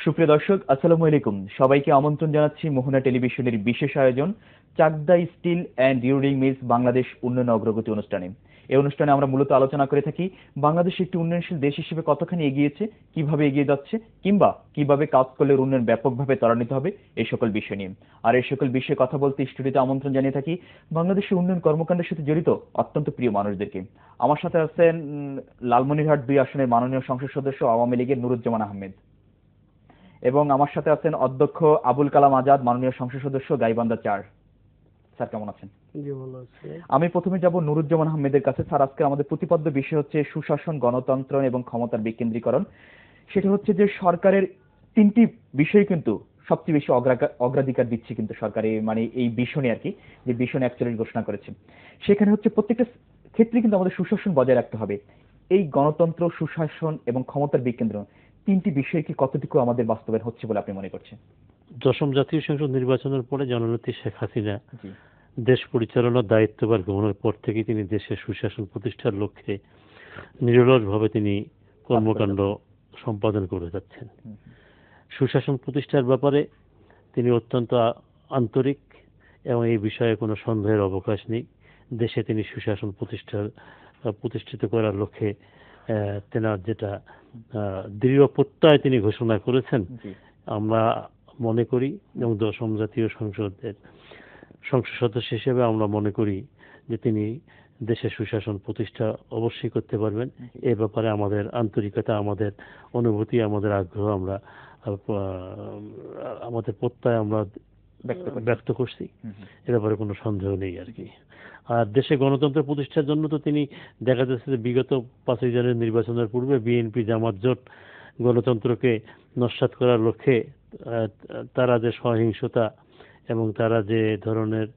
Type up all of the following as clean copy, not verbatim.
সুপ্রিয় দর্শক, আসসালামু আলাইকুম। সবাইকে আমন্ত্রণ জানাচ্ছি মোহনা টেলিভিশনের বিশেষ আয়োজন চাকদা স্টিল অ্যান্ড রিউডিং মিলস বাংলাদেশ উন্নয়ন অগ্রগতি অনুষ্ঠানে। এই অনুষ্ঠানে আমরা মূলত আলোচনা করে থাকি বাংলাদেশ একটি উন্নয়নশীল দেশ হিসেবে কতখানি এগিয়েছে, কিভাবে এগিয়ে যাচ্ছে, কিংবা কিভাবে কাজ করলে উন্নয়ন ব্যাপকভাবে ত্বরান্বিত হবে, এই সকল বিষয় নিয়ে। আর এই সকল বিষয়ে কথা বলতে স্টুডিওতে আমন্ত্রণ জানিয়ে থাকি বাংলাদেশের উন্নয়ন কর্মকাণ্ডের সাথে জড়িত অত্যন্ত প্রিয় মানুষদেরকে। আমার সাথে আছেন লালমনিরহাট 2 আসনের মাননীয় সংসদ সদস্য আওয়ামী লীগের নুরুজ্জামান আহমেদ, এবং আমার সাথে আছেন অধ্যক্ষ আবুল কালাম আজাদ, মাননীয় সংসদ সদস্য গাইবান্ধা 4। স্যার কেমন আছেন? জি, ভালো আছি। আমি প্রথমে যাব নুরুজ্জামান আহমেদের কাছে। স্যার, আজকে আমাদের প্রতিপাদ্য বিষয় হচ্ছে সুশাসন, গণতন্ত্র এবং ক্ষমতার বিকেন্দ্রীকরণ। সেটা হচ্ছে যে সরকারের 3টি বিষয় কিন্তু সবচেয়ে বেশি অগ্রাধিকার দিচ্ছে কিন্তু সরকারি এই বিষণে আর কি, যে বিষণে 41 ঘোষণা করেছে। সেখানে হচ্ছে প্রত্যেকটা ক্ষেত্রে কিন্তু আমাদের সুশাসন বজায় রাখতে হবে। এই গণতন্ত্র, সুশাসন এবং ক্ষমতার বিকেন্দ্রীকরণ 3টি বিষয় কি কতটুকু আমাদের বাস্তবায়ন হচ্ছে বলে আপনি মনে করছেন? দশম জাতীয় সংসদ নির্বাচনের পরে জননেত্রী শেখ হাসিনা জি, দেশ পরিচালনার দায়িত্বভার গ্রহণের পর থেকেই তিনি দেশের সুশাসন প্রতিষ্ঠার লক্ষ্যে নিরলসভাবে তিনি কর্মকাণ্ড সম্পাদন করে যাচ্ছেন। সুশাসন প্রতিষ্ঠার ব্যাপারে তিনি অত্যন্ত আন্তরিক এবং এই বিষয়ে কোনো সন্দেহের অবকাশ নেই। দেশে তিনি সুশাসন প্রতিষ্ঠিত করার লক্ষ্যে তেনার যেটা দৃঢ় প্রত্যয় তিনি ঘোষণা করেছেন, আমরা মনে করি এবং দশম জাতীয় সংসদের সংসদ সদস্য হিসেবে আমরা মনে করি যে তিনি দেশের সুশাসন প্রতিষ্ঠা অবশ্যই করতে পারবেন। এ ব্যাপারে আমাদের আন্তরিকতা, আমাদের অনুভূতি, আমাদের আগ্রহ, আমরা আমাদের প্রত্যয় আমরা ব্যক্ত করছি। এ ব্যাপারে কোনো সন্দেহ নেই আর কি। আর দেশে গণতন্ত্র প্রতিষ্ঠার জন্য তো তিনি দেখা যাচ্ছে যে বিগত 5ই জানুয়ারি নির্বাচনের পূর্বে বিএনপি জামাত জোট গণতন্ত্রকে নস্যাৎ করার লক্ষ্যে তারা যে সহিংসতা এবং তারা যে ধরনের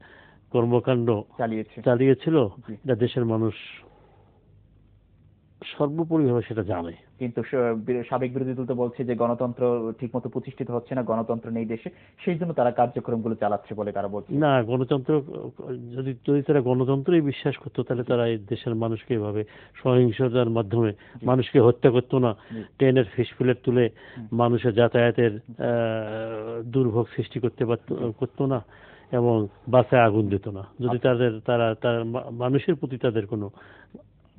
কর্মকাণ্ড চালিয়েছিল, এটা দেশের মানুষ সর্বোপরিভাবে সেটা জানে। কিন্তু সাবেক বিরোধী দল তো বলছে যে গণতন্ত্র ঠিকমতো প্রতিষ্ঠিত হচ্ছে না, গণতন্ত্র নেই দেশে, সেই জন্য তারা কার্যক্রমগুলো চালাচ্ছে বলে তারা বলছে। না, গণতন্ত্র যদি তারা গণতন্ত্রই বিশ্বাস করতো তাহলে তারা এই দেশের মানুষকে এভাবে সহিংসতার মাধ্যমে মানুষকে হত্যা করতো না, ট্রেনের ফিসফিলেট তুলে মানুষের যাতায়াতের দুর্ভোগ সৃষ্টি করতো না এবং বাসে আগুন দিত না, যদি তারা মানুষের প্রতি তাদের কোনো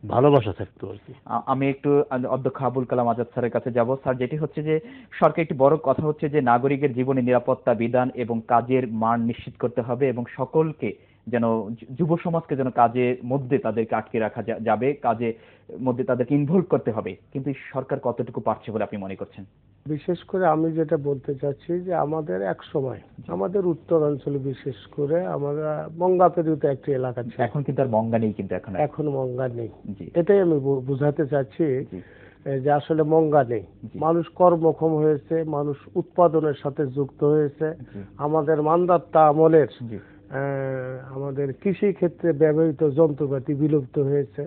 ভালোবাসা থাকতো আর কি। আমি একটু অধ্যক্ষ আবুল কালাম আজাদ স্যারের কাছে যাব। স্যার, যেটি হচ্ছে যে সরকার একটি বড় কথা হচ্ছে যে নাগরিকের জীবনে নিরাপত্তা বিধান এবং কাজের মান নিশ্চিত করতে হবে, এবং সকলকে যেন যুব সমাজকে যেন কাজের মধ্যে তাদেরকে আটকে রাখা যাবে, কাজের মধ্যে তাদেরকে ইনভলভ করতে হবে। কিন্তু সরকার কতটুকু পারছে বলে আপনি মনে করছেন? বিশেষ করে আমি যেটা বলতে চাচ্ছি যে আমাদের এক সময় আমাদের উত্তর অঞ্চলে, বিশেষ করে আমরা মঙ্গাপেরুতে একটি এলাকা ছিল, এখন কিন্তু আর মঙ্গা নেই, কিন্তু এখন মঙ্গা নেই। এটাই আমি বুঝাতে চাচ্ছি যে আসলে মঙ্গা নেই, মানুষ কর্মক্ষম হয়েছে, মানুষ উৎপাদনের সাথে যুক্ত হয়েছে। আমাদের মান্দাত্তা আমলের আমাদের কৃষি ক্ষেত্রে ব্যবহৃত যন্ত্রপাতি বিলুপ্ত হয়েছে,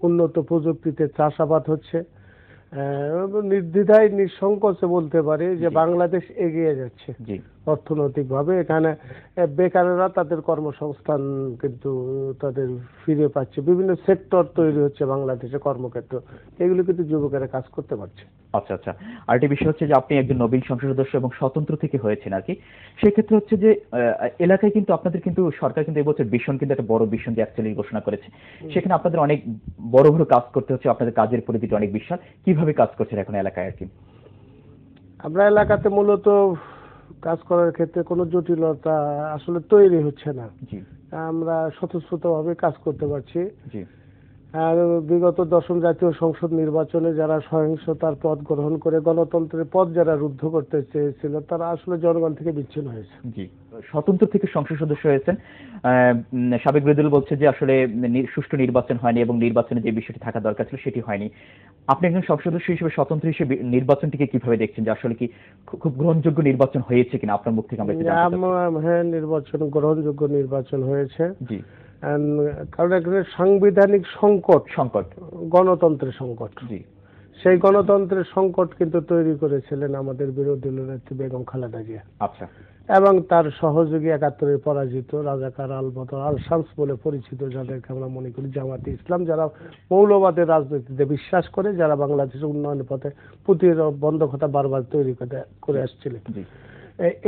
উন্নত প্রযুক্তিতে চাষাবাদ হচ্ছে। নির্দ্বিধায় নিঃসংকোচে বলতে পারি যে বাংলাদেশ এগিয়ে যাচ্ছে অর্থনৈতিকভাবে। এখানে বেকারেরা তাদের কর্মসংস্থান কিন্তু তাদের ফিরে পাচ্ছে, বিভিন্ন সেক্টর তৈরি হচ্ছে বাংলাদেশে, কর্মক্ষেত্র, এগুলো কিন্তু যুবকেরা কাজ করতে পারছে। আচ্ছা আচ্ছা, আরেকটি বিষয় হচ্ছে যে আপনি একজন নবীন সংসদ সদস্য এবং স্বতন্ত্র থেকে হয়েছেন আর কি। সেক্ষেত্রে হচ্ছে যে এলাকায় কিন্তু আপনাদের কিন্তু সরকার কিন্তু এবছর ভিশন কিন্তু একটা বড় ভিশন দিয়ে 41 ঘোষণা করেছে। সেখানে আপনাদের অনেক বড় বড় কাজ করতে হচ্ছে, আপনাদের কাজের পরিধিটা অনেক বিশাল। কিভাবে কাজ করছেন এখন এলাকায় আর কি? আমরা এলাকাতে মূলত কাজ করার ক্ষেত্রে কোনো জটিলতা আসলে তৈরি হচ্ছে না, আমরা স্বতঃস্ফূর্তভাবে কাজ করতে পারছি। আর বিগত দশম জাতীয় সংসদ নির্বাচনে যারা সহিংসতার পথ গ্রহণ করে গণতন্ত্রের পথ যারা রুদ্ধ করতে চেয়েছিল, তারা আসলে জনগণ থেকে বিচ্ছিন্ন হয়েছে। স্বতন্ত্র থেকে সংসদ সদস্য হয়েছেন। সাবেক বিরোধী দল বলছে যে আসলে সুষ্ঠু নির্বাচন হয়নি এবং নির্বাচনে যে বিষয়টি থাকা দরকার ছিল সেটি হয়নি। আপনি একজন সংসদ সদস্য হিসেবে, স্বতন্ত্র হিসেবে নির্বাচনটিকে কিভাবে দেখছেন, যে আসলে কি খুব গ্রহণযোগ্য নির্বাচন হয়েছে কিনা আপনার মুখ থেকে? হ্যাঁ, নির্বাচন গ্রহণযোগ্য নির্বাচন হয়েছে, কারণ এখানে সাংবিধানিক সংকট, গণতন্ত্রের সংকট, সেই গণতন্ত্রের সংকট কিন্তু তৈরি করেছিলেন আমাদের বিরোধী দলনেত্রী বেগম খালেদা জিয়া। আচ্ছা। এবং তার সহযোগী ৭১-এর পরাজিত রাজাকার আল-বদর আল-শামস বলে পরিচিত যাদেরকে আমরা মনে করি জামাতে ইসলাম, যারা মৌলবাদের রাজনীতিতে বিশ্বাস করে, যারা বাংলাদেশের উন্নয়নের পথে প্রতিবন্ধকতা বারবার তৈরি করে আসছিলেন,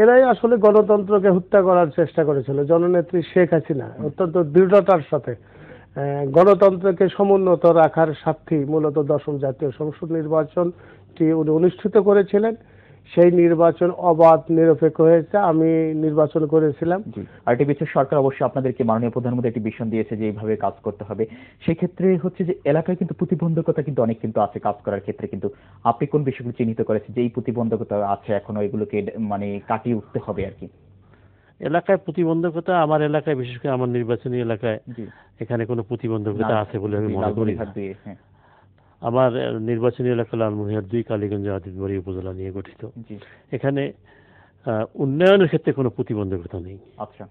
এরাই আসলে গণতন্ত্রকে হত্যা করার চেষ্টা করেছিল। জননেত্রী শেখ হাসিনা অত্যন্ত দৃঢ়তার সাথে গণতন্ত্রকে সমুন্নত রাখার স্বার্থেই মূলত ১০ম জাতীয় সংসদ নির্বাচনটি উনি অনুষ্ঠিত করেছিলেন। সেই নির্বাচন অবাধ নিরপেক্ষ হয়েছে, আমি নির্বাচন করেছিলাম। আরটিপিসির সরকার অবশ্যই আপনাদেরকে মাননীয় প্রধানমন্ত্রী একটি মিশন দিয়েছে যে এইভাবে কাজ করতে হবে। সেই ক্ষেত্রে হচ্ছে যে এলাকায় কিন্তু প্রতিবন্ধকতা কিন্তু অনেক কিন্তু আছে কাজ করার ক্ষেত্রে, কিন্তু আপনি কোন বিষয়গুলো চিহ্নিত করেছেন যে এই প্রতিবন্ধকতা আছে এখনো এগুলোকে মানে কাটিয়ে উঠতে হবে আর কি? এলাকায় প্রতিবন্ধকতা, আমার এলাকায় বিশেষ করে আমার নির্বাচনী এলাকায় এখানে কোনো প্রতিবন্ধকতা আছে বলে আমি মনে করি না। আমার নির্বাচনী এলাকা লালমনিরহাট ২ কালীগঞ্জ আদিতবাড়ি উপজেলা নিয়ে গঠিত। এখানে উন্নয়নের ক্ষেত্রে কোনো প্রতিবন্ধকতা নেই। আচ্ছা।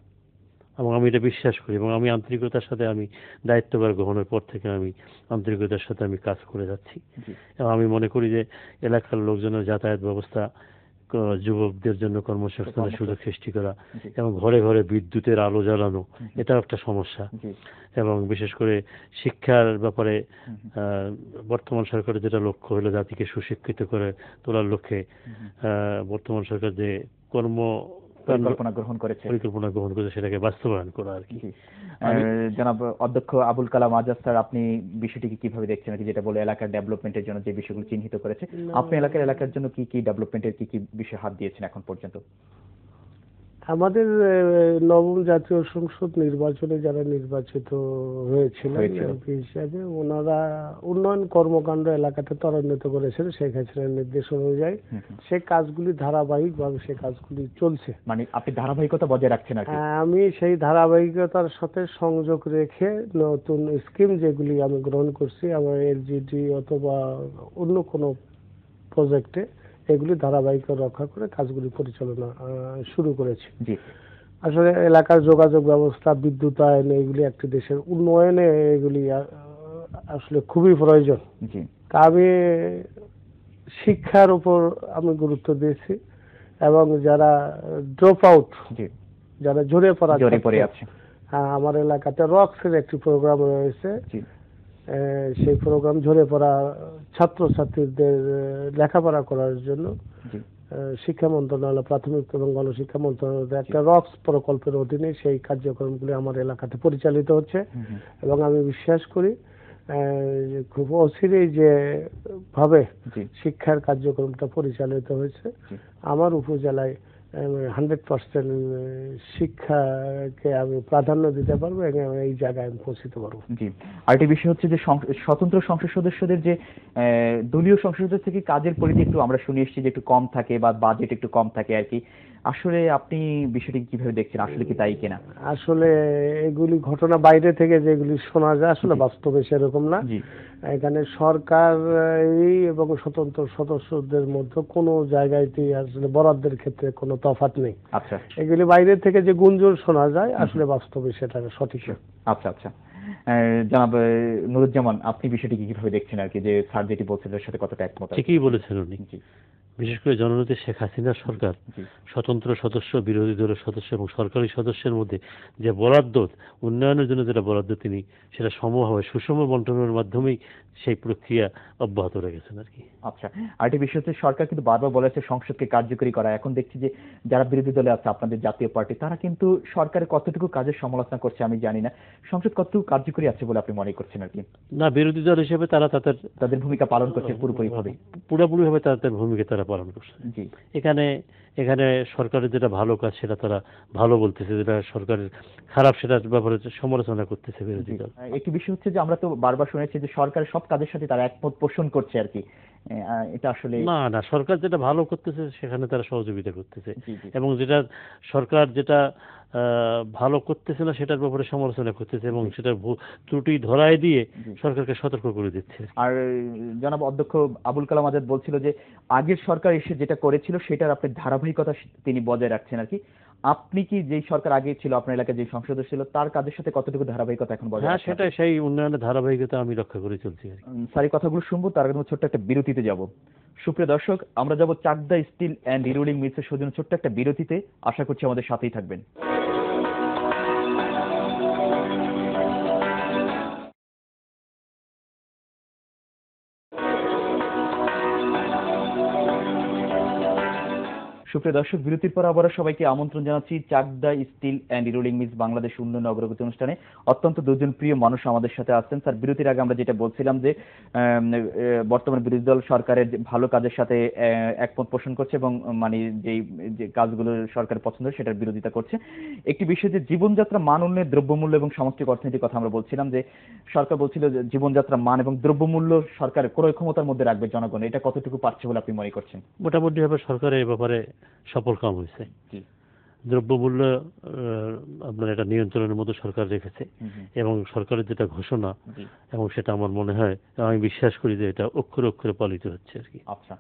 এবং আমি এটা বিশ্বাস করি এবং আমি আন্তরিকতার সাথে আমি দায়িত্বভার গ্রহণের পর থেকে আমি আন্তরিকতার সাথে আমি কাজ করে যাচ্ছি। এবং আমি মনে করি যে এলাকার লোকজনের যাতায়াত ব্যবস্থা, যুবকদের জন্য কর্মসংস্থানের সুযোগ সৃষ্টি করা এবং ঘরে ঘরে বিদ্যুতের আলো জ্বালানো, এটাও একটা সমস্যা। এবং বিশেষ করে শিক্ষার ব্যাপারে বর্তমান সরকারের যেটা লক্ষ্য হলো জাতিকে সুশিক্ষিত করে তোলার লক্ষ্যে বর্তমান সরকার যে পরিকল্পনা গ্রহণ করেছে সেটাকে বাস্তবায়ন করা আর কি। জনাব অধ্যক্ষ আবুল কালাম আজাদ স্যার, আপনি বিষয়টিকে কিভাবে দেখছেন আর কি, যেটা বলে এলাকার ডেভেলপমেন্টের জন্য যে বিষয়গুলো চিহ্নিত করেছে, আপনি এলাকার জন্য কি কি ডেভেলপমেন্টের কি কি বিষয়ে হাত দিয়েছেন এখন পর্যন্ত? আমাদের ৯ম জাতীয় সংসদ নির্বাচনে যারা নির্বাচিত হয়েছিলেন এমপি হিসাবে, ওনারা উন্নয়ন কর্মকাণ্ড এলাকাতে ত্বরান্বিত করেছেন শেখ হাসিনার নির্দেশ অনুযায়ী। সে কাজগুলি ধারাবাহিকভাবে সে কাজগুলি চলছে। মানে আপনি ধারাবাহিকতা বজায় রাখছেন আর কি? আমি সেই ধারাবাহিকতার সাথে সংযোগ রেখে নতুন স্কিম যেগুলি আমি গ্রহণ করছি আমার এলজিডি অথবা অন্য কোনো প্রজেক্টে, এগুলি ধারাবাহিক রক্ষা করে কাজগুলি পরিচালনা শুরু করেছি। আসলে এলাকার যোগাযোগ ব্যবস্থা, বিদ্যুতায়ন, এগুলি একটি দেশের উন্নয়নে এগুলি আসলে খুবই প্রয়োজন। তা আমি শিক্ষার উপর আমি গুরুত্ব দিয়েছি এবং যারা ড্রপ আউট, যারা ঝরে আছে, আমার এলাকাতে রক্সের একটি প্রোগ্রাম রয়েছে। সেই প্রোগ্রাম ঝরে পড়া ছাত্রছাত্রীদের লেখাপড়া করার জন্য শিক্ষা মন্ত্রণালয়, প্রাথমিক এবং গণশিক্ষা মন্ত্রণালয়ের একটা রক্স প্রকল্পের অধীনে সেই কার্যক্রমগুলি আমার এলাকাতে পরিচালিত হচ্ছে। এবং আমি বিশ্বাস করি খুব অচিরেই যে ভাবে শিক্ষার কার্যক্রমটা পরিচালিত হয়েছে, আমার উপজেলায় 100% শিক্ষাকে আমি প্রাধান্য দিতে পারবো এবং এই জায়গায় আমি পৌঁছতে পারবো। আরেকটি বিষয় হচ্ছে যে স্বতন্ত্র সংসদ সদস্যদের যে দলীয় সংসদ সদস্য থেকে কাজের পরিধি একটু আমরা শুনে এসেছি যে একটু কম থাকে বা বাজেট একটু কম থাকে আর কি। আসলে আপনি বিষয়টি কিভাবে দেখছেন, আসলে কি তাই কিনা? আসলে এগুলি ঘটনা বাইরে থেকে যেগুলি শোনা যায়, আসলে বাস্তবে সেরকম না। এখানে সরকার এবং স্বতন্ত্র সদস্যদের মধ্যে কোনো জায়গাতেই আসলে বরাদ্দের ক্ষেত্রে কোনো তফাৎ নেই। আচ্ছা। এগুলি বাইরে থেকে যে গুঞ্জন শোনা যায়, আসলে বাস্তবে সেটা সঠিক। আচ্ছা আচ্ছা। জনাব নুরুজ্জামান, আপনি বিষয়টি কিভাবে দেখছেন আর কি, যে স্যার যেটি বলছেন এর সাথে কতটা একমত? ঠিকই বলেছেন উনি। বিশেষ করে জননেত্রী শেখ হাসিনার সরকার স্বতন্ত্র সদস্য, বিরোধী দলের সদস্য এবং সরকারি সদস্যের মধ্যে যে বরাদ্দ, উন্নয়নের জন্য যেটা বরাদ্দ তিনি সেটা সমভাবে সুষম বন্টনের মাধ্যমেই সেই প্রক্রিয়া অব্যাহত রেখেছেন আর কি। আচ্ছা। আরেকটি বিষয় হচ্ছে সরকার কিন্তু বারবার বলেছে সংসদকে কার্যকরী করা। এখন দেখছি যে যারা বিরোধী দলে আছে আপনাদের জাতীয় পার্টি, তারা কিন্তু সরকারের কতটুকু কাজের সমালোচনা করছে আমি জানি না। সংসদ কতটুকু কার্যকরী আছে বলে আপনি মনে করছেন আর কি? না, বিরোধী দল হিসেবে তারা তাদের ভূমিকা পালন করছে পুরোপুরিভাবে তাদের ভূমিকা তারা পালন করছে। এখানে সরকারের যেটা ভালো কাজ সেটা তারা ভালো বলতেছে, যেটা সরকারের খারাপ সেটার ব্যাপারে সমালোচনা করতেছে বিরোধী দল। একটি বিষয় হচ্ছে যে আমরা তো বারবার শুনেছি যে সরকারের সব কাজের সাথে তারা একমত পোষণ করছে আর কি। এটা আসলে না, সরকার যেটা ভালো করতেছে সেখানে তারা সহযোগিতা করতেছে এবং যেটা সরকার যেটা ভালো করতেছে না সেটার ব্যাপারে সমালোচনা করতেছে এবং সেটার ত্রুটি ধরায় দিয়ে সরকারকে সতর্ক করে দিচ্ছে। আর জনাব অধ্যক্ষ আবুল কালাম আজাদ বলছিল যে আগের সরকার এসে যেটা করেছিল সেটার আপনি ধারাবাহিকতা তিনি বজায় রাখছেন আর কি। আপনি কি যেই সরকার আগে ছিল আপনার এলাকায় যে সংসদ ছিল তার কাজের সাথে কতটুকু ধারাবাহিকতা এখন বজায় হ্যাঁ, রাখছেন? সেটাই, সেই উন্নয়নের ধারাবাহিকতা আমি রক্ষা করে চলছি আর কি। স্যার এই কথাগুলো শুনবো, তার আগে ছোট্ট একটা বিরতিতে যাব। সুপ্রিয় দর্শক, আমরা যাব চাকদা স্টিল অ্যান্ড রিরোলিং মিলসের সৌজন্য ছোট্ট একটা বিরতিতে। আশা করছি আমাদের সাথেই থাকবেন। সুপ্রিয় দর্শক, বিরতির পর আবারও সবাইকে আমন্ত্রণ জানাচ্ছি Chakda steel and rolling mills Bangladesh উন্নয়ন অগ্রগতি অনুষ্ঠানে। অত্যন্ত দুজন প্রিয় মানুষ আমাদের সাথে আসছেন। স্যার, বিরতির আগে আমরা যেটা বলছিলাম যে বর্তমান বিরোধী দল সরকারের ভালো কাজের সাথে একমত পোষণ করছে এবং মানে যে কাজগুলো সরকার পছন্দ সেটার বিরোধিতা করছে। একটি বিষয় যে জীবনযাত্রা মান উন্নয়ন, দ্রব্যমূল্য এবং সামষ্টিক অর্থনীতির কথা আমরা বলছিলাম যে সরকার বলছিল যে জীবনযাত্রা মান এবং দ্রব্যমূল্য সরকার ক্রয় ক্ষমতার মধ্যে রাখবে জনগণ, এটা কতটুকু পারছে বলে আপনি মনে করছেন? মোটামুটি ভাবে সরকারের এই ব্যাপারে সফল কাম হয়েছে। দ্রব্যমূল্য আপনার এটা নিয়ন্ত্রণের মধ্যে সরকার রেখেছে এবং সরকারের যেটা ঘোষণা এবং সেটা আমার মনে হয়, আমি বিশ্বাস করি যে এটা অক্ষরে অক্ষরে পালিত হচ্ছে আর কি। আচ্ছা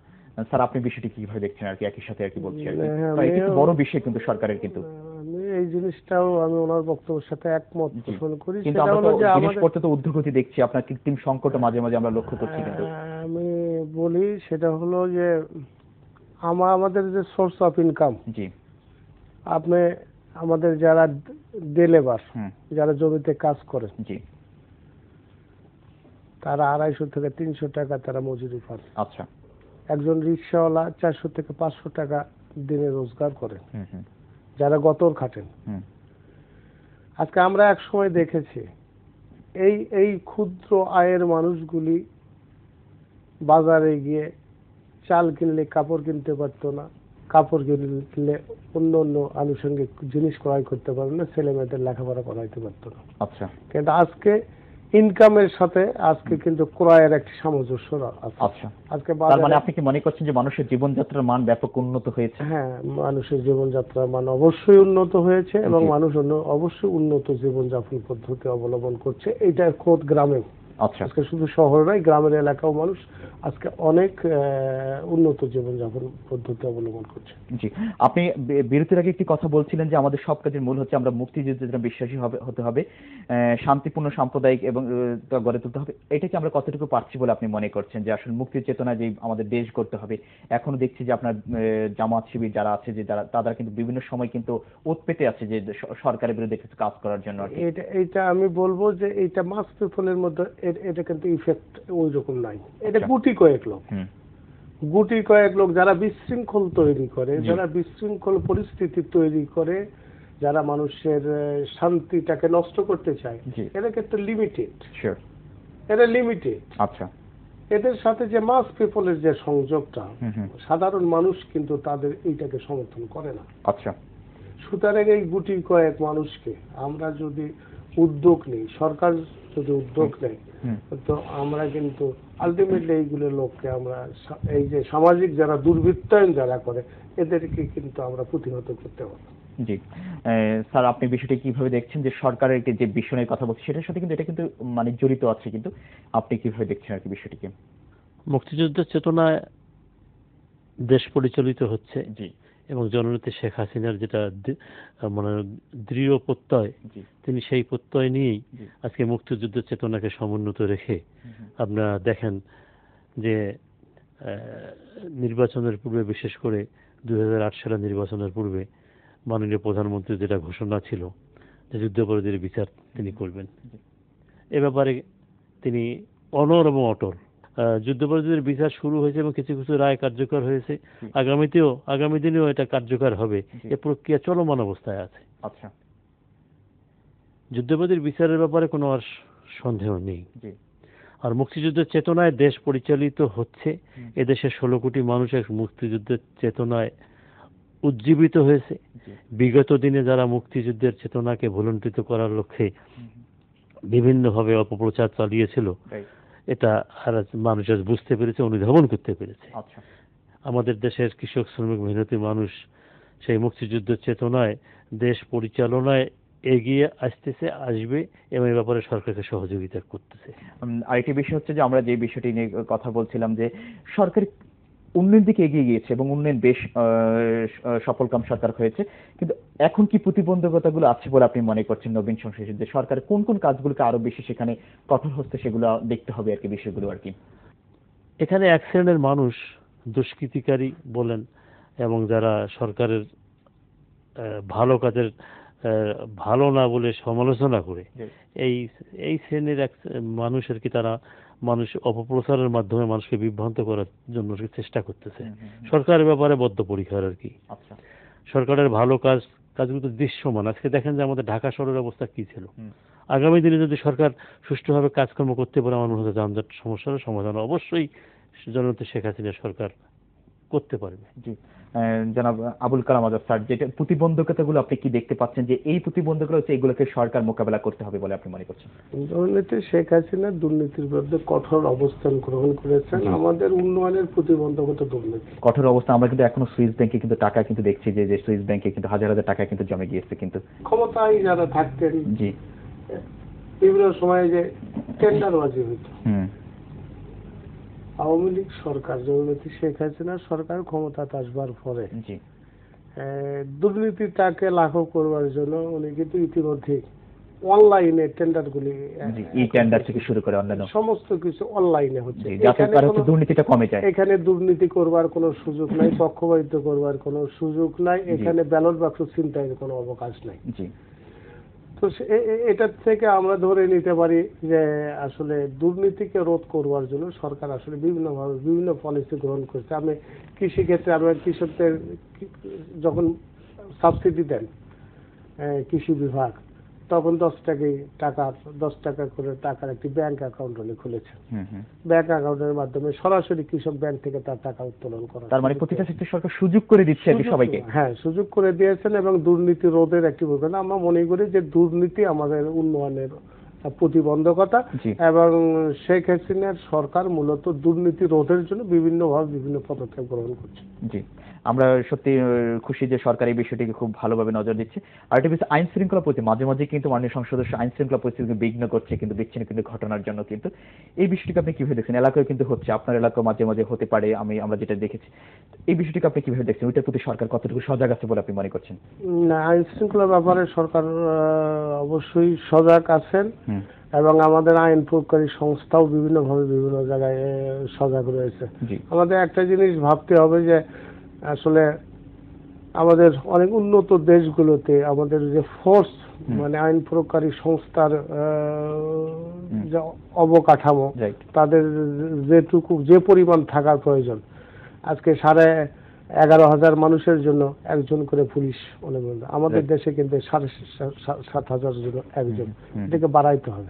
স্যার, আপনি বিষয়টি কিভাবে দেখছেন আর কি? একই সাথে আর কি বলছি আর কি, এটা একটু বড় বিষয় কিন্তু সরকারের, কিন্তু আমি এই জিনিসটাও আমি ওনার বক্তব্যের সাথে একমত পোষণ করি। কিন্তু আমরা তো জিনিসপত্র তো ঊর্ধ্বগতি দেখছি, আপনার কৃত্রিম সংকট মাঝে মাঝে আমরা লক্ষ্য করছি। কিন্তু আমি বলি সেটা হলো যে আমাদের যে সোর্স অফ ইনকাম, জি, আপনি আমাদের যারা ডে লেবার, যারা জমিতে কাজ করে, জি, তারা 250 থেকে 300 টাকা তারা মজুরি পান। আচ্ছা। একজন রিক্সাওয়ালা 400 থেকে 500 টাকা দিনে রোজগার করেন, যারা গতর খাটেন। আজকে আমরা এক সময় দেখেছি এই ক্ষুদ্র আয়ের মানুষগুলি বাজারে গিয়ে চাল কিনলে কাপড় কিনতে পারতো না, কাপড় কিনলে অন্য অন্য আনুষঙ্গিক জিনিস ক্রয় করতে পারতো না, ছেলে মেয়েদের লেখাপড়া করাইতে পারতো না। আচ্ছা। কিন্তু আজকে ইনকামের সাথে আজকে কিন্তু ক্রয়ের একটি সামঞ্জস্য আছে। আচ্ছা, আজকে তার মানে আপনি কি মনে করছেন যে মানুষের জীবনযাত্রার মান ব্যাপক উন্নত হয়েছে? হ্যাঁ, মানুষের জীবনযাত্রার মান অবশ্যই উন্নত হয়েছে এবং মানুষ অবশ্যই উন্নত জীবনযাপন পদ্ধতি অবলম্বন করছে। এটা খোদ গ্রামেও, আচ্ছা, আজকে শুধু শহর নয়, গ্রামের এলাকাও মানুষ আজকে অনেক উন্নত জীবনযাপন পদ্ধতি অবলম্বন করছে। জি, আপনি বিরতির আগে একটি কথা বলছিলেন যে আমাদের সব কাজের মূল হচ্ছে আমরা মুক্তিযুদ্ধের বিশ্বাসী হতে হবে, শান্তিপূর্ণ সাম্প্রদায়িক এবং গড়ে তুলতে হবে। এটা কি আমরা কতটুকু পারছি বলে আপনি মনে করছেন যে আসলে মুক্তির চেতনা যে আমাদের দেশ করতে হবে? এখনো দেখছি যে আপনার জামাত শিবির যারা আছে যে তারা কিন্তু বিভিন্ন সময় কিন্তু ওত পেতে আছে যে সরকারের বিরুদ্ধে কিছু কাজ করার জন্য। এটা আমি বলবো যে এটা মাস পিপলের মধ্যে এটা কিন্তু ইফেক্ট ওই রকম নাই। এটা গুটি কয়েক লোক যারা বিশৃঙ্খল তৈরি করে, যারা বিশৃঙ্খল পরিস্থিতি তৈরি করে, যারা মানুষের শান্তিটাকে নষ্ট করতে চায়, এটা কিন্তু লিমিটেড। এটা লিমিটেড। আচ্ছা, এদের সাথে যে মাস পিপলের যে সংযোগটা, সাধারণ মানুষ কিন্তু তাদের এইটাকে সমর্থন করে না। আচ্ছা, সুতরাং এই গুটি কয়েক মানুষকে আমরা যদি উদ্যোগ নিই, সরকার যদি উদ্যোগ নেয়, তো আমরা কিন্তু আলটিমেটলি এইগুলো লোককে আমরা এই যে সামাজিক যারা দুর্বৃত্তায়ন যারা করে এদেরকে কিন্তু আমরা প্রতিহত করতে পারবো। জি স্যার, আপনি বিষয়টি কিভাবে দেখছেন যে সরকারের যে বিষয়ের কথা বলছে সেটার সাথে কিন্তু এটা কিন্তু মানে জড়িত আছে, কিন্তু আপনি কিভাবে দেখছেন আর কি বিষয়টিকে? মুক্তিযুদ্ধের চেতনায় দেশ পরিচালিত হচ্ছে। জি, এবং জননেত্রী শেখ হাসিনার যেটা মানে দৃঢ় প্রত্যয়, তিনি সেই প্রত্যয় নিয়েই আজকে মুক্তিযুদ্ধের চেতনাকে সমুন্নত রেখে আপনারা দেখেন যে নির্বাচনের পূর্বে, বিশেষ করে 2008 সালের নির্বাচনের পূর্বে মাননীয় প্রধানমন্ত্রীর যেটা ঘোষণা ছিল যে যুদ্ধাপরাধীদের বিচার তিনি করবেন, এ ব্যাপারে তিনি অনড় এবং অটল। যুদ্ধাপরাধীদের বিচার শুরু হয়েছে এবং কিছু কিছু রায় কার্যকর হয়েছে, আগামী দিনেও এটা কার্যকর হবে, এ প্রক্রিয়া চলমান অবস্থায় আছে। আচ্ছা, যুদ্ধাপরাধীর বিচারের ব্যাপারে কোনো আর সন্দেহ নেই। আর মুক্তিযুদ্ধের চেতনায় দেশ পরিচালিত হচ্ছে। এদেশের 16 কোটি মানুষ এক মুক্তিযুদ্ধের চেতনায় উজ্জীবিত হয়েছে। বিগত দিনে যারা মুক্তিযুদ্ধের চেতনাকে ভুলুণ্ঠিত করার লক্ষ্যে বিভিন্নভাবে অপপ্রচার চালিয়েছিল, এটা আর মানুষ আজ বুঝতে পেরেছে, অনুধাবন করতে পেরেছে। আমাদের দেশের কৃষক, শ্রমিক, মেহনতি মানুষ সেই মুক্তিযুদ্ধের চেতনায় দেশ পরিচালনায় এগিয়ে আসবে এবং এই ব্যাপারে সরকারকে সহযোগিতা করতেছে। আরেকটি বিষয় হচ্ছে যে আমরা যে বিষয়টি নিয়ে কথা বলছিলাম যে সরকারি উন্নয়নের দিকে এগিয়ে গিয়েছে এবং উন্নয়ন বেশ সফলকাম সরকার হয়েছে, কিন্তু এখন কি প্রতিবন্ধকতাগুলো আছে বলে আপনি মনে করছেন নবীন সংসদ যে সরকার কোন কোন কাজগুলোকে আরো বেশি সেখানে কঠোর হস্তে সেগুলো দেখতে হবে আর কি, বিষয়গুলো আর কি? এখানে এক শ্রেণীর মানুষ, দুষ্কৃতিকারী বলেন এবং যারা সরকারের ভালো কাজের ভালো না বলে সমালোচনা করে, এই এই শ্রেণীর এক মানুষের কি তারা মানুষ অপপ্রচারের মাধ্যমে মানুষকে বিভ্রান্ত করার জন্য চেষ্টা করতেছে। সরকারের ব্যাপারে বদ্ধপরিকর আর কি। সরকারের ভালো কাজগুলো তো দৃশ্যমান। আজকে দেখেন যে আমাদের ঢাকা শহরের অবস্থা কি ছিল। আগামী দিনে যদি সরকার সুষ্ঠুভাবে কাজকর্ম করতে পারে, আমার মনে হয় যানজট সমস্যার সমাধান অবশ্যই জননেত্রী শেখ হাসিনা সরকার করতে পারবে। জি, জনাব আবুল কালাম আজাদ স্যার, যেটা প্রতিবন্ধকতাগুলো আপনি কি দেখতে পাচ্ছেন যে এই প্রতিবন্ধকতা হচ্ছে এগুলোকে সরকার মোকাবেলা করতে হবে বলে আপনি মনে করছেন? জননেত্রী শেখ হাসিনা দুর্নীতির বিরুদ্ধে কঠোর অবস্থান গ্রহণ করেছেন। আমাদের উন্নয়নের প্রতিবন্ধকতা দুর্নীতি। কঠোর অবস্থা আমরা কিন্তু এখনো সুইস ব্যাংকে কিন্তু টাকা কিন্তু দেখছি যে সুইস ব্যাংকে কিন্তু হাজার হাজার টাকা কিন্তু জমে গিয়েছে। কিন্তু ক্ষমতায় যারা থাকতেন, জি, বিভিন্ন সময়ে যে টেন্ডারবাজি হইত, আওয়ামী লীগ সরকার, জননেত্রী শেখ হাসিনার সরকার ক্ষমতাতে আসবার পরে দুর্নীতিটাকে লাঘব করবার জন্য উনি কিন্তু ইতিমধ্যে অনলাইনে টেন্ডারগুলি, ই টেন্ডার থেকে শুরু করে অন্যান্য সমস্ত কিছু অনলাইনে হচ্ছে। দুর্নীতিটা কমে যায়। এখানে দুর্নীতি করবার কোনো সুযোগ নাই, পক্ষপাতিত্ব করবার কোনো সুযোগ নাই, এখানে ব্যালট বাক্স ছিনতাইয়ের কোনো অবকাশ নাই। তো এটার থেকে আমরা ধরে নিতে পারি যে আসলে দুর্নীতিকে রোধ করবার জন্য সরকার আসলে বিভিন্নভাবে বিভিন্ন পলিসি গ্রহণ করছে। আমি কৃষিক্ষেত্রে আমরা কৃষকদের যখন সাবসিডি দেন কৃষি বিভাগ, তখন 10 টাকা করে টাকার একটি ব্যাংক অ্যাকাউন্ট উনি খুলেছেন। ব্যাংক অ্যাকাউন্টের মাধ্যমে সরাসরি কৃষক ব্যাংক থেকে তার টাকা উত্তোলন করা। তার মানে প্রতিটা ক্ষেত্রে সরকার সুযোগ করে দিচ্ছে সবাইকে। হ্যাঁ, সুযোগ করে দিয়েছেন এবং দুর্নীতি রোধের একটি ভূমিকা। আমরা মনে করি যে দুর্নীতি আমাদের উন্নয়নের প্রতিবন্ধকতা এবং শেখ হাসিনার সরকার মূলত দুর্নীতি রোধের জন্য বিভিন্নভাবে বিভিন্ন পদক্ষেপ গ্রহণ করছে। জি, আমরা সত্যি খুশি যে সরকার এই বিষয়টিকে খুব ভালোভাবে নজর দিচ্ছে। আর এটা বিষয় আইন শৃঙ্খলা পরিস্থিতি মাঝে মাঝে কিন্তু মাননীয় সংসদ সদস্য আইন শৃঙ্খলা পরিস্থিতিকে বিঘ্ন করছে কিন্তু বিচ্ছিন্ন কিন্তু ঘটনার জন্য। কিন্তু এই বিষয়টিকে আপনি কিভাবে দেখছেন? এলাকায় কিন্তু হচ্ছে, আপনার এলাকায় মাঝে মাঝে হতে পারে, আমরা যেটা দেখেছি। এই বিষয়টিকে আপনি কিভাবে দেখছেন? ওইটার প্রতি সরকার কতটুকু সজাগ আছে বলে আপনি মনে করছেন? না, আইন শৃঙ্খলা ব্যাপারে সরকার অবশ্যই সজাগ আছেন এবং আমাদের আইন প্রয়োগকারী সংস্থাও বিভিন্নভাবে বিভিন্ন জায়গায় সজাগ রয়েছে। আমাদের একটা জিনিস ভাবতে হবে যে আসলে আমাদের অনেক উন্নত দেশগুলোতে আমাদের যে ফোর্স, মানে আইন প্রয়োগকারী সংস্থার যে অবকাঠামো, তাদের যে পরিমাণ থাকার প্রয়োজন, আজকে 11,500 মানুষের জন্য একজন করে পুলিশ অনুবন্ধ। আমাদের দেশে কিন্তু 7,500 জন্য একজন। এটাকে বাড়াইতে হবে।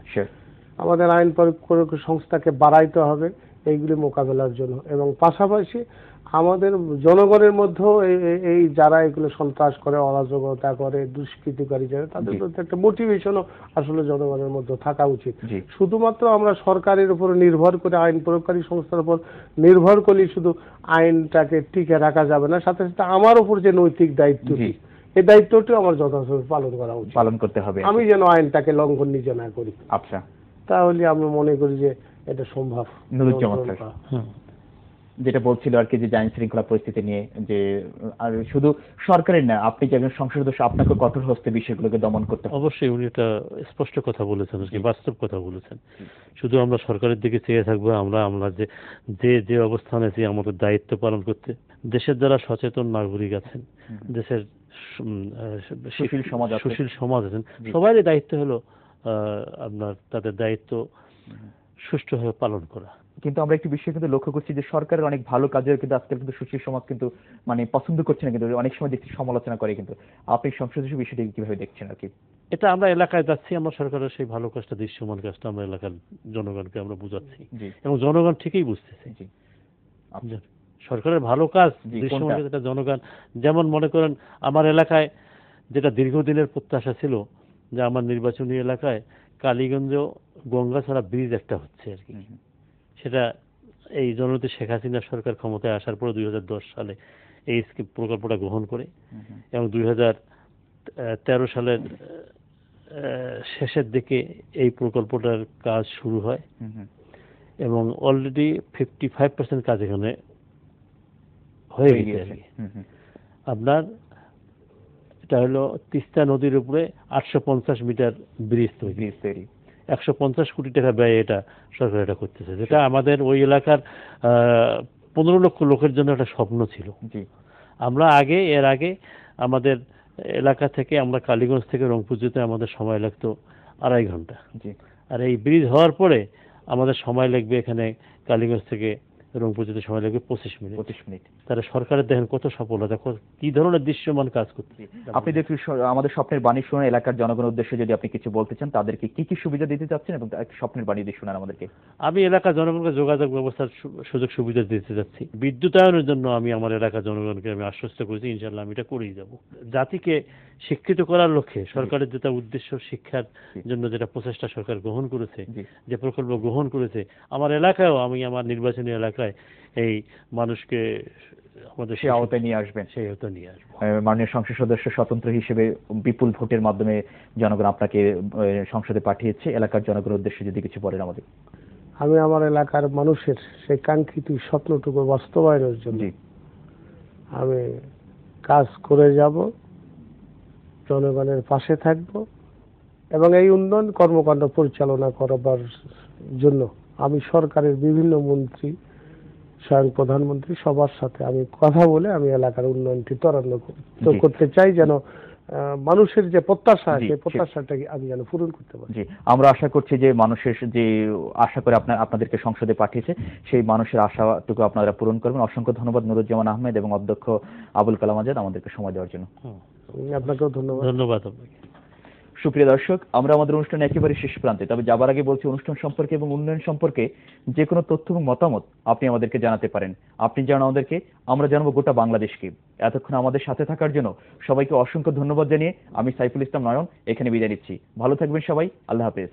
আমাদের আইন প্রয়োগ সংস্থাকে বাড়াইতে হবে এইগুলি মোকাবেলার জন্য, এবং পাশাপাশি আমাদের জনগণের মধ্যেও এই যারা এগুলো সন্ত্রাস করে, অরাজকতা করে, দুষ্কৃতিকারী যারা, তাদের মধ্যে একটা মোটিভেশনও আসলে জনগণের মধ্যে থাকা উচিত। শুধুমাত্র আমরা সরকারের উপর নির্ভর করে, আইন প্রয়োগকারী সংস্থার উপর নির্ভর করলে শুধু আইনটাকে টিকে রাখা যাবে না, সাথে সাথে আমার উপর যে নৈতিক দায়িত্বটি, এই দায়িত্বটিও আমার যথাযথ পালন করা উচিত, পালন করতে হবে। আমি যেন আইনটাকে লঙ্ঘন নিজে না করি। আচ্ছা, তাহলে আমি মনে করি যে এটা সম্ভব। যেটা বলছিল আর কি যে আইন শৃঙ্খলা পরিস্থিতি নিয়ে, যে আর শুধু সরকারের না, আপনি যে একজন সংসদ সদস্য, আপনাকে কঠোর হস্তে বিষয়গুলোকে দমন করতে হবে। অবশ্যই উনি এটা স্পষ্ট কথা বলেছেন, বাস্তব কথা বলেছেন। শুধু আমরা সরকারের দিকে চেয়ে থাকবো, আমরা যে অবস্থানে যে আমাদের দায়িত্ব পালন করতে, দেশের যারা সচেতন নাগরিক আছেন, দেশের সুশীল সমাজ আছেন, সবারই দায়িত্ব হলো আপনার তাদের দায়িত্ব সুষ্ঠুভাবে পালন করা। কিন্তু আমরা একটি বিষয় কিন্তু লক্ষ্য করছি যে সরকারের অনেক ভালো কাজেও কিন্তু আজকাল কিন্তু সুশীল সমাজ কিন্তু মানে পছন্দ করছে না, কিন্তু অনেক সময় দেখছি সমালোচনা করে। কিন্তু আপনি সংসদ বিষয়টি কিভাবে দেখছেন আর কি? এটা আমরা এলাকায় যাচ্ছি, আমরা সরকারের সেই ভালো কাজটা, দৃশ্যমান কাজটা আমরা এলাকার জনগণকে আমরা বুঝাচ্ছি এবং জনগণ ঠিকই বুঝতেছে। সরকারের ভালো কাজ দৃশ্যমান কাজ, এটা জনগণ, যেমন মনে করেন আমার এলাকায় যেটা দীর্ঘদিনের প্রত্যাশা ছিল যে আমার নির্বাচনী এলাকায় কালীগঞ্জ গঙ্গা ছাড়া ব্রিজ একটা হচ্ছে আর কি, সেটা এই জননেত্রী শেখ হাসিনা সরকার ক্ষমতায় আসার পরে 2010 সালে এই প্রকল্পটা গ্রহণ করে এবং 2013 সালের শেষের দিকে এই প্রকল্পটার কাজ শুরু হয় এবং অলরেডি 55% কাজ এখানে হয়ে গেছে আর কি। আপনার এটা হলো তিস্তা নদীর উপরে 850 মিটার ব্রিজ তৈরি, 150 কোটি টাকা ব্যয় এটা সরকার এটা করতেছে, যেটা আমাদের ওই এলাকার 15 লক্ষ লোকের জন্য একটা স্বপ্ন ছিল। আমরা এর আগে আমাদের এলাকা থেকে আমরা কালীগঞ্জ থেকে রংপুর যেতে আমাদের সময় লাগতো 2.5 ঘন্টা, আর এই ব্রিজ হওয়ার পরে আমাদের সময় লাগবে এখানে কালীগঞ্জ থেকে রংপুর যেতে সময় লাগবে 25 মিনিট। তাহলে সরকারের দেখেন কত সফলতা, কি ধরনের দৃশ্যমান কাজ করছে। আপনি দেখুন আমাদের স্বপ্নের বাণী শুনে এলাকার জনগণের উদ্দেশ্যে যদি আপনি কিছু বলতে চান, তাদেরকে কি কি সুবিধা দিতে চাচ্ছেন এবং স্বপ্নের বাণী দিয়ে শোনান আমাদেরকে। আমি এলাকার জনগণকে যোগাযোগ ব্যবস্থার সুযোগ সুবিধা দিতে যাচ্ছি। বিদ্যুতায়নের জন্য আমি আমার এলাকার জনগণকে আমি আশ্বস্ত করেছি, ইনশাআল্লাহ আমি এটা করেই যাব। জাতিকে শিক্ষিত করার লক্ষ্যে সরকারের যেটা উদ্দেশ্য, শিক্ষার জন্য যেটা প্রচেষ্টা সরকার গ্রহণ করেছে, যে প্রকল্প গ্রহণ করেছে, আমার এলাকায়ও আমি আমার নির্বাচনী এলাকায় এই মানুষকে আমাদের সেই আওতায় নিয়ে আসবেন। সেই আওতায় নিয়ে আসবো। মাননীয় সংসদ সদস্য স্বতন্ত্র হিসেবে বিপুল ভোটের মাধ্যমে জনগণ আপনাকে সংসদে পাঠিয়েছে, এলাকার জনগণের উদ্দেশ্যে যদি কিছু বলেন আমাদের। আমি আমার এলাকার মানুষের সেই কাঙ্ক্ষিত স্বপ্নটুকু বাস্তবায়নের জন্য আমি কাজ করে যাব, জনগণের পাশে থাকব এবং এই উন্নয়ন কর্মকাণ্ড পরিচালনা করবার জন্য আমি সরকারের বিভিন্ন মন্ত্রী, স্বয়ং প্রধানমন্ত্রী সবার সাথে আমি কথা বলে আমি এলাকার উন্নয়নটি ত্বরান্বিত করতে চাই, যেন মানুষের যে প্রত্যাশা, সেই প্রত্যাশাটাকে আমি যেন পূরণ করতে পারি। আমরা আশা করছি যে মানুষের যে আশা করে আপনাদেরকে সংসদে পাঠিয়েছে, সেই মানুষের আশাটুকু আপনারা পূরণ করবেন। অসংখ্য ধন্যবাদ নুরুজ্জামান আহমেদ এবং অধ্যক্ষ আবুল কালাম আজাদ আমাদেরকে সময় দেওয়ার জন্য। আপনাকেও ধন্যবাদ আপনাকে। সুপ্রিয় দর্শক, আমরা আমাদের অনুষ্ঠানে একেবারে শেষ প্রান্তে, তবে যাবার আগে বলছি অনুষ্ঠান সম্পর্কে এবং উন্নয়ন সম্পর্কে যে কোনো তথ্য এবং মতামত আপনি আমাদেরকে জানাতে পারেন। আপনি জানান আমাদেরকে, আমরা জানাবো গোটা বাংলাদেশকে। এতক্ষণ আমাদের সাথে থাকার জন্য সবাইকে অসংখ্য ধন্যবাদ জানিয়ে আমি সাইফুল ইসলাম নয়ন এখানে বিদায় নিচ্ছি। ভালো থাকবেন সবাই, আল্লাহ হাফেজ।